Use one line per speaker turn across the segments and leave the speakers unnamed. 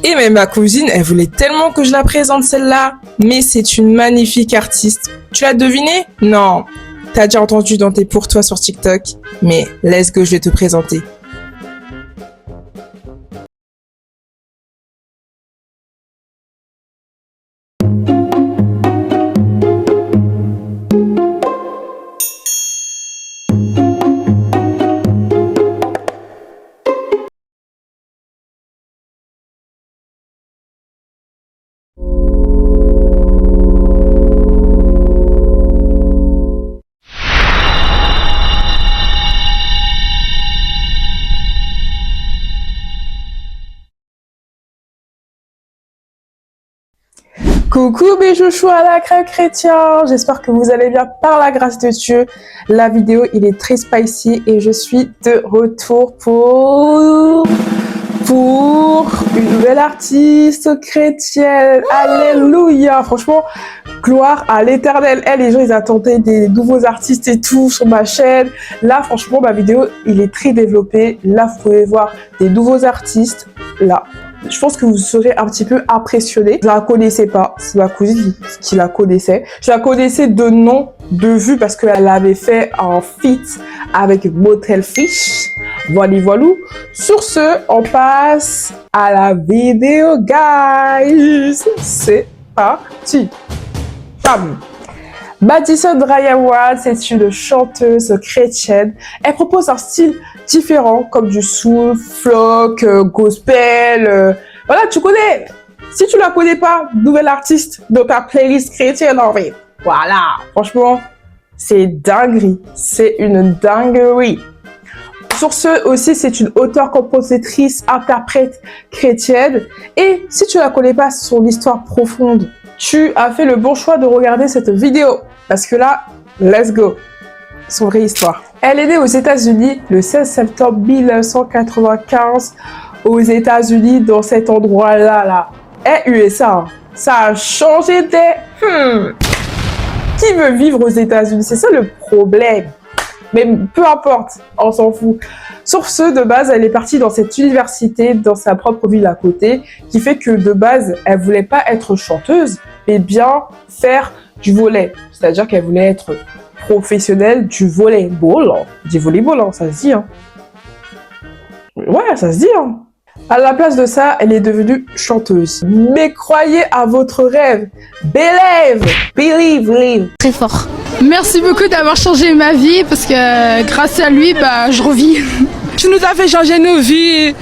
Et même ma cousine, elle voulait tellement que je la présente celle-là. Mais c'est une magnifique artiste. Tu l'as deviné? Non. T'as déjà entendu dans tes pour toi sur TikTok. Mais let's go, je vais te présenter. Coucou mes chouchous à la crème chrétien, j'espère que vous allez bien par la grâce de Dieu. La vidéo il est très spicy et je suis de retour pour une nouvelle artiste chrétienne. Alléluia, franchement gloire à l'éternel. Les gens ils attendaient des nouveaux artistes et tout sur ma chaîne. Là franchement ma vidéo il est très développée. Là vous pouvez voir des nouveaux artistes là. Je pense que vous serez un petit peu impressionnés. Je la connaissais pas. C'est ma cousine qui la connaissait. Je la connaissais de nom, de vue, parce qu'elle avait fait un feat avec Motel Fish. Voilà. Sur ce, on passe à la vidéo, guys. C'est parti. Bam. Madison Ryan Ward, c'est une chanteuse chrétienne. Elle propose un style différent, comme du soul, folk, gospel. Voilà, tu connais. Si tu la connais pas, nouvelle artiste dans ta playlist chrétienne en vrai. Voilà, franchement, c'est dinguerie. C'est une dinguerie. Sur ce aussi, c'est une auteure, compositrice, interprète chrétienne. Et si tu la connais pas, son histoire profonde, tu as fait le bon choix de regarder cette vidéo. Parce que là, let's go. Son vraie histoire. Elle est née aux États-Unis le 16 septembre 1995. Aux États-Unis, dans cet endroit-là. USA. Ça a changé des... Qui veut vivre aux États-Unis? C'est ça le problème. Mais peu importe, on s'en fout. Sur ce, de base, elle est partie dans cette université, dans sa propre ville à côté, qui fait que de base, elle voulait pas être chanteuse, mais bien faire du volley. C'est-à-dire qu'elle voulait être professionnelle du volleyball. Du volleyball, hein, ça se dit. Hein. Ouais, ça se dit. Hein. À la place de ça, elle est devenue chanteuse. Mais croyez à votre rêve. Believe.
Très fort. Merci beaucoup d'avoir changé ma vie parce que grâce à lui, je revis.
Tu nous as fait changer nos vies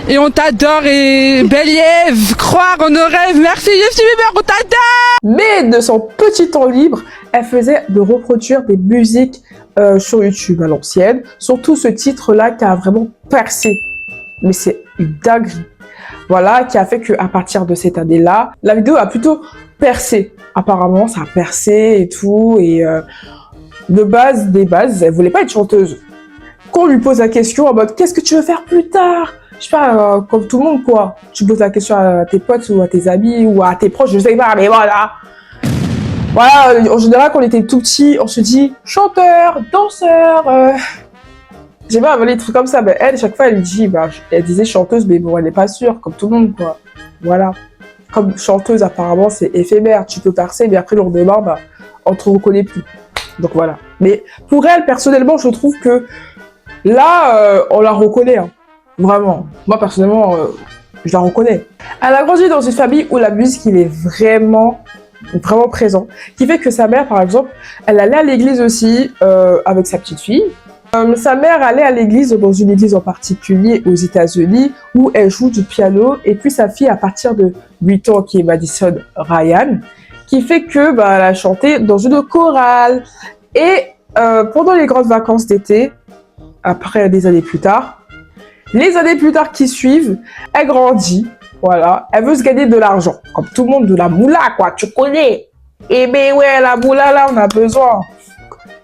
et on t'adore et believe, croire en nos rêves. Merci Justin Bieber, on t'adore.
Mais de son petit temps libre, elle faisait de reproduire des musiques sur YouTube à l'ancienne. Surtout ce titre-là qui a vraiment percé. Mais c'est une dinguerie. Voilà, qui a fait qu'à partir de cette année-là, la vidéo a plutôt percé. Apparemment, ça a percé et tout. Et des bases, elle voulait pas être chanteuse. Quand on lui pose la question en mode « Qu'est-ce que tu veux faire plus tard ?» Je sais pas, comme tout le monde, quoi. Tu poses la question à tes potes ou à tes amis ou à tes proches, je sais pas, mais voilà. Voilà, en général, quand on était tout petit, on se dit « Chanteur, danseur, j'ai pas des trucs comme ça, mais elle, chaque fois, elle dit, elle disait chanteuse, mais bon, elle n'est pas sûre, comme tout le monde, quoi. Voilà. Comme chanteuse, apparemment, c'est éphémère. Tu peux percer, mais après, le lendemain, on te reconnaît plus. Donc, voilà. Mais pour elle, personnellement, je trouve que là, on la reconnaît. Hein. Vraiment. Moi, personnellement, je la reconnais. Elle a grandi dans une famille où la musique, il est vraiment présent. Qui fait que sa mère, par exemple, elle allait à l'église aussi avec sa petite fille. Sa mère allait à l'église, dans une église en particulier aux États-Unis, où elle joue du piano. Et puis sa fille, à partir de 8 ans, qui est Madison Ryan, qui fait que elle a chanté dans une chorale. Et pendant les grandes vacances d'été, après les années plus tard qui suivent, elle grandit. Voilà, elle veut se gagner de l'argent. Comme tout le monde, de la moula, quoi, tu connais. Et ben ouais, la moula, là, on a besoin.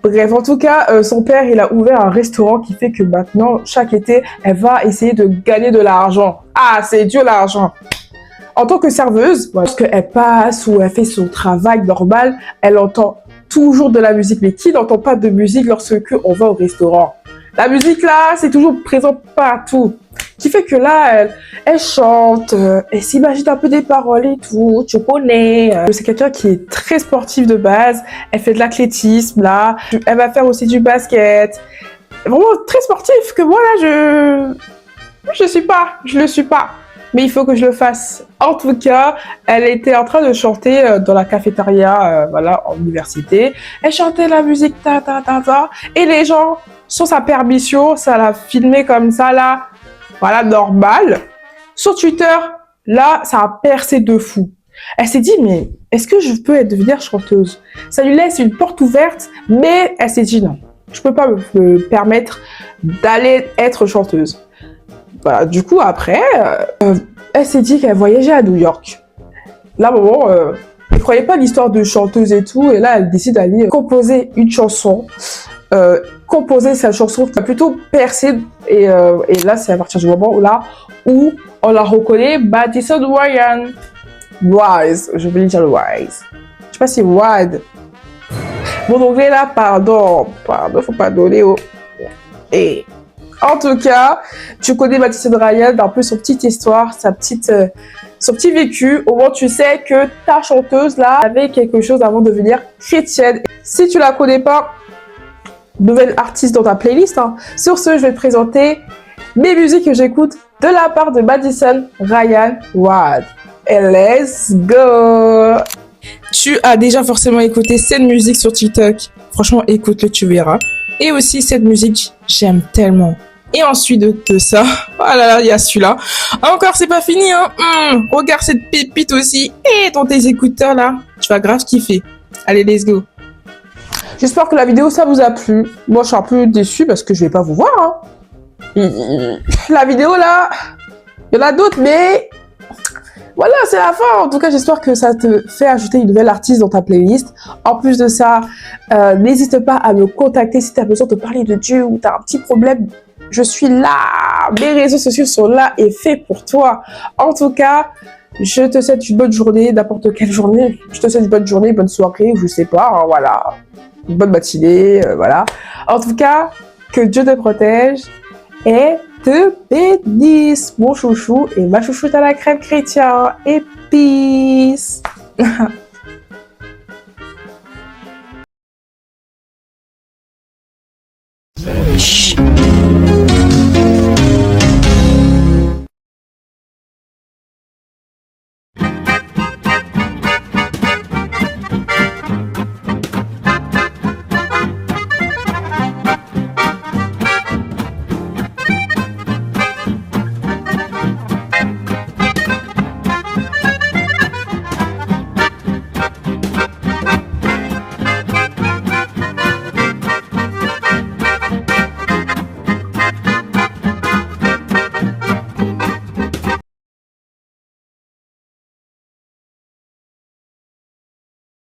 Bref, en tout cas, son père, il a ouvert un restaurant qui fait que maintenant, chaque été, elle va essayer de gagner de l'argent. Ah, c'est dur l'argent. En tant que serveuse, lorsqu'elle passe ou elle fait son travail normal, elle entend toujours de la musique. Mais qui n'entend pas de musique lorsque on va au restaurant? La musique là, c'est toujours présent partout. qui fait que là, elle chante, elle s'imagine un peu des paroles et tout, tu connais. C'est quelqu'un qui est très sportif de base, elle fait de l'athlétisme, là, elle va faire aussi du basket. Vraiment très sportif, que moi, là, je le suis pas. Mais il faut que je le fasse. En tout cas, elle était en train de chanter dans la cafétéria, voilà, en université. Elle chantait la musique, ta, ta, ta, ta. Et les gens, sans sa permission, ça l'a filmé comme ça, là. Voilà, normal. Sur Twitter, là, ça a percé de fou. Elle s'est dit, mais est-ce que je peux devenir chanteuse? Ça lui laisse une porte ouverte, mais elle s'est dit, non, je peux pas me permettre d'aller être chanteuse. Voilà, du coup, après, elle s'est dit qu'elle voyageait à New York. Là, moment, elle croyait pas l'histoire de chanteuse et tout, et là, elle décide d'aller composer une chanson. Composer sa chanson qui a plutôt percé, et là, c'est à partir du moment où on la reconnaît, Madison Ryan. Wise, je voulais dire le wise. Je sais pas si wide. Mon anglais là, pardon, faut pas donner au... Et... En tout cas, tu connais Madison Ryan, un peu son petite histoire, son petit vécu. Au moins, tu sais que ta chanteuse là avait quelque chose avant de devenir chrétienne. Si tu la connais pas, nouvelle artiste dans ta playlist. Hein. Sur ce, je vais te présenter mes musiques que j'écoute de la part de Madison Ryan Wade. Et let's go! Tu as déjà forcément écouté cette musique sur TikTok. Franchement, écoute-le, tu verras. Et aussi cette musique, j'aime tellement. Et ensuite de ça, oh là là, il y a celui-là. Encore, c'est pas fini, hein. Regarde cette pépite aussi. Et dans tes écouteurs, là, tu vas grave kiffer. Allez, let's go. J'espère que la vidéo, ça vous a plu. Moi, je suis un peu déçue parce que je vais pas vous voir, hein. La vidéo, là, il y en a d'autres, mais... Voilà, c'est la fin. En tout cas, j'espère que ça te fait ajouter une nouvelle artiste dans ta playlist. En plus de ça, n'hésite pas à me contacter si tu as besoin de parler de Dieu ou tu as un petit problème. Je suis là. Mes réseaux sociaux sont là et faits pour toi. En tout cas, je te souhaite une bonne journée, n'importe quelle journée. Je te souhaite une bonne journée, bonne soirée, je sais pas, hein, voilà. Une bonne matinée, voilà. En tout cas, que Dieu te protège et te bénisse, mon chouchou et ma chouchoute à la crème chrétien. Et peace.